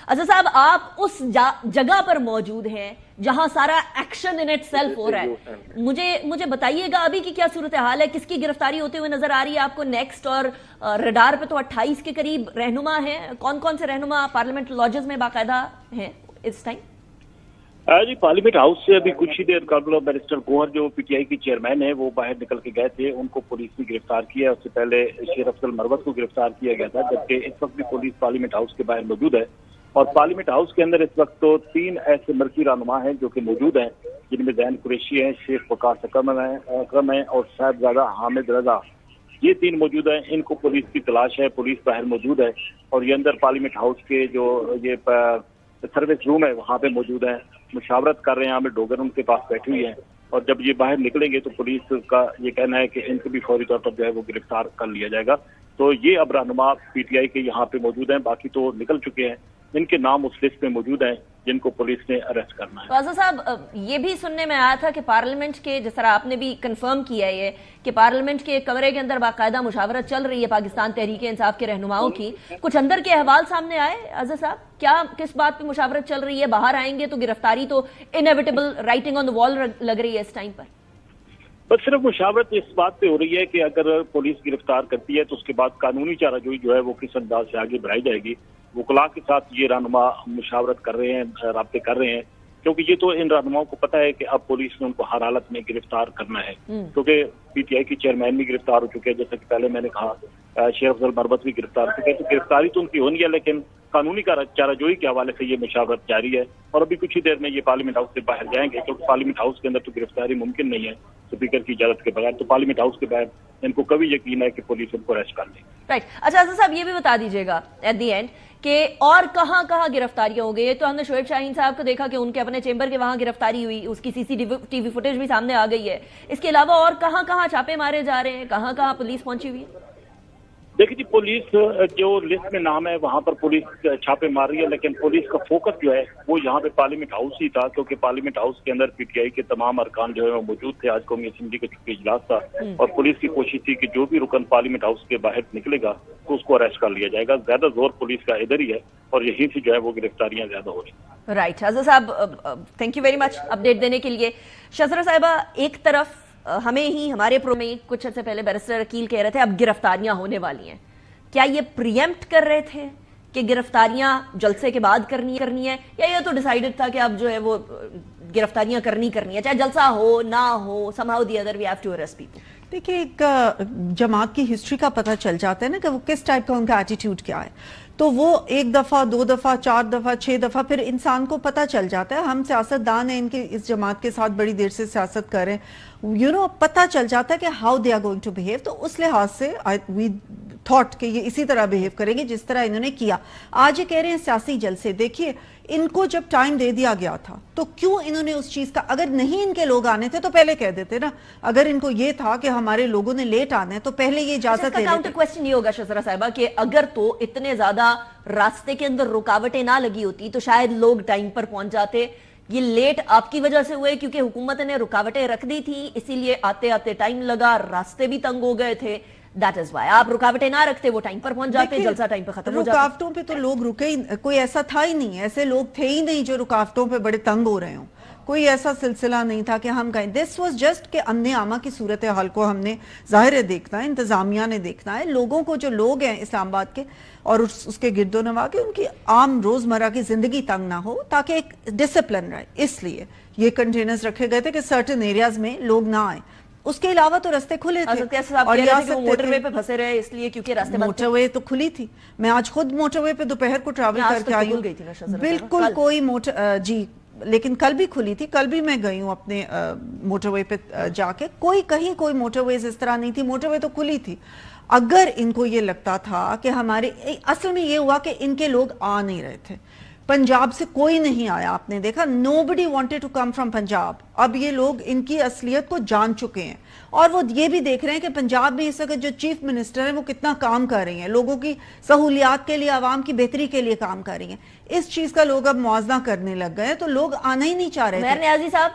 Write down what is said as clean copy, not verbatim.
अच्छा साहब, आप उस जगह पर मौजूद हैं जहां सारा एक्शन इन इट सेल्फ हो रहा है। मुझे बताइएगा अभी की क्या सूरत हाल है, किसकी गिरफ्तारी होते हुए नजर आ रही है आपको नेक्स्ट? और रडार पे तो 28 के करीब रहनुमा हैं। कौन कौन से रहनुमा पार्लियामेंट लॉजेस में बाकायदा हैं इस टाइम? जी, पार्लियामेंट हाउस से अभी कुछ ही देर कबल बैरिस्टर गोहर जो पीटीआई की चेयरमैन है वो बाहर निकल के गए थे। उनको पुलिस ने गिरफ्तार किया। उससे पहले शेर अफजल मरवत को गिरफ्तार किया गया था, जबकि इस वक्त भी पुलिस पार्लियामेंट हाउस के बाहर मौजूद है। और पार्लियामेंट हाउस के अंदर इस वक्त तो 3 ऐसे मरकी रहनुमा हैं जो कि मौजूद हैं, जिनमें जैन कुरैशी है, शेख वकास अकरम है और साहिबजादा हामिद रजा। ये 3 मौजूद हैं। इनको पुलिस की तलाश है। पुलिस बाहर मौजूद है और ये अंदर पार्लियामेंट हाउस के जो ये सर्विस रूम है वहाँ पे मौजूद है, मुशावरत कर रहे हैं। आमिर डोगर उनके पास बैठी हुई है और जब ये बाहर निकलेंगे तो पुलिस का ये कहना है कि इनको भी फौरी तौर पर जो है वो गिरफ्तार कर लिया जाएगा। तो ये अब रहनुमा पीटीआई के यहाँ पे मौजूद हैं, बाकी तो निकल चुके हैं। इनके नाम उस लिस्ट में मौजूद हैं जिनको पुलिस ने अरेस्ट करना है। वाज़ा साहब, ये भी सुनने में आया था कि पार्लियामेंट के, जिस तरह आपने भी कंफर्म किया है ये कि पार्लियामेंट के कमरे के अंदर बाकायदा मुशावरत चल रही है पाकिस्तान तहरीक-ए-इंसाफ के रहनुमाओं की। कुछ अंदर के अहवाल सामने आए आज़ा साहब? क्या किस बात पे मुशावरत चल रही है? बाहर आएंगे तो गिरफ्तारी तो inevitable writing on the wall लग रही है इस टाइम पर। बस सिर्फ मुशावरत इस बात पे हो रही है कि अगर पुलिस गिरफ्तार करती है तो उसके बाद कानूनी चाराजोई जो है वो किस अंदाज से आगे बढ़ाई जाएगी। वकला के साथ ये रहनुमा मुशावरत कर रहे हैं, राब्ते कर रहे हैं, क्योंकि ये तो इन रहनुमाओं को पता है कि अब पुलिस ने उनको हर हालत में गिरफ्तार करना है, क्योंकि पीटीआई की चेयरमैन भी गिरफ्तार हो चुके हैं। जैसा कि पहले मैंने कहा शेर अफजल मरवत भी गिरफ्तार हो चुके हैं। तो गिरफ्तारी तो उनकी होनी है, लेकिन कानूनी चाराजोई के हवाले से ये मुशावरत जारी है और अभी कुछ ही देर में ये पार्लियामेंट हाउस से बाहर जाएंगे, क्योंकि पार्लियामेंट हाउस के अंदर तो गिरफ्तारी मुमकिन नहीं है स्पीकर की इजाजत के बगैर। तो पार्लियामेंट हाउस के बाहर इनको कभी यकीन है कि पुलिस उनको अरेस्ट कर लेगी। राइट। अच्छा साहब, ये भी बता दीजिएगा एट दी एंड कि और कहां गिरफ्तारियां हो गई? तो हमने शोएब शाहीन साहब को देखा कि उनके अपने चेंबर के वहां गिरफ्तारी हुई, उसकी सीसीटीवी फुटेज भी सामने आ गई है। इसके अलावा और कहां छापे मारे जा रहे हैं, कहां पुलिस पहुंची हुई है? देखिए जी, पुलिस जो लिस्ट में नाम है वहां पर पुलिस छापे मार रही है, लेकिन पुलिस का फोकस जो है वो यहाँ पे पार्लियामेंट हाउस ही था, क्योंकि पार्लियामेंट हाउस के अंदर पीटीआई के तमाम अरकान जो है वो मौजूद थे। आज कौमी असेंबली का चुनावी इजलास था और पुलिस की कोशिश थी कि जो भी रुकन पार्लियामेंट हाउस के बाहर निकलेगा तो उसको अरेस्ट कर लिया जाएगा। ज्यादा जोर पुलिस का इधर ही है और यहीं से जो है वो गिरफ्तारियां ज्यादा हो रही है। राइट। आज़ा साहब, thank you very much update देने के लिए। शजरा साहिबा, एक तरफ हमें ही हमारे प्रो में कुछ अर्से पहले बैरिस्टर अकील कह रहे थे अब गिरफ्तारियां होने वाली हैं। क्या ये प्रीएम्प्ट कर रहे थे कि गिरफ्तारियां जलसे के बाद करनी है, या ये तो डिसाइडेड था कि अब जो है वो गिरफ्तारियां करनी है, चाहे जलसा हो ना हो, somehow the other we have to arrest people? देखिए, एक जमात की हिस्ट्री का पता चल जाता है ना कि वो किस टाइप का उनका एटीट्यूड क्या है। तो वो 1 दफा 2 दफा 4 दफा 6 दफा फिर इंसान को पता चल जाता है। हम सियासतदान हैं, इनके इस जमात के साथ बड़ी देर से सियासत कर रहे हैं, पता चल जाता है कि how they are going to behave. तो उस लिहाज से वी थॉट कि ये इसी तरह बिहेव करेंगे जिस तरह इन्होंने किया। आज ये कह रहे हैं सियासी जलसे। देखिए, इनको जब टाइम दे दिया गया था तो क्यों इन्होंने उस चीज का, अगर नहीं इनके लोग आने थे तो पहले कह देते ना। अगर इनको ये था कि हमारे लोगों ने लेट आना है तो पहले ये इजाजत दे देते। काउंटर क्वेश्चन ये होगा शजरा साहिबा कि अगर तो इतने ज्यादा रास्ते के अंदर रुकावटें ना लगी होती तो शायद लोग टाइम पर पहुंच जाते। ये लेट आपकी वजह से हुए क्योंकि हुकूमत ने रुकावटें रख दी थी, इसीलिए आते आते टाइम लगा, रास्ते भी तंग हो गए थे। That is why। आप रुकावटें ना रखते वो टाइम पर पहुंच जाते, जलसा टाइम पर खत्म हो जाता। रुकावटों पे तो लोग रुके ही, कोई ऐसा था ही नहीं, ऐसे लोग थे ही नहीं जो रुकावटों पे बड़े तंग हो रहे हों। कोई ऐसा सिलसिला नहीं था कि हम कहें। दिस वाज जस्ट के अन्य आमा की सूरत हाल को हमने जाहिर है देखना है, इंतजामिया ने देखना है, लोगों को, जो लोग हैं इस्लामाबाद के और उसके गिरदो नवा के, उनकी आम रोजमर्रा की जिंदगी तंग ना हो, ताकि एक डिसिप्लिन रहे। इसलिए ये कंटेनर्स रखे गए थे कि सर्टेन एरियाज में लोग ना आए। उसके अलावा तो रास्ते खुले थे और मोटरवे पे फंसे रहे इसलिए क्योंकि रास्ते मोटरवे तो खुली थी। मैं आज खुद मोटरवे पे दोपहर को ट्रैवल करके आई हूँ। बिल्कुल कोई मोटर जी, लेकिन कल भी खुली थी। कल भी मैं गई हूँ अपने मोटरवे पे जाके, कहीं कोई मोटरवेज इस तरह नहीं थी, मोटरवे तो खुली थी। अगर इनको ये लगता था कि हमारे, असल में ये हुआ कि इनके लोग आ नहीं रहे थे, पंजाब से कोई नहीं आया। आपने देखा, nobody wanted to come from Punjab. अब ये लोग इनकी असलियत को जान चुके हैं और वो ये भी देख रहे हैं कि पंजाब में इस वक्त जो चीफ मिनिस्टर है वो कितना काम कर रही हैं, लोगों की सहूलियात के लिए, आवाम की बेहतरी के लिए काम कर रही हैं। इस चीज का लोग अब मुआवजा करने लग गए, तो लोग आना ही नहीं चाह रहे थे। न्याजी साहब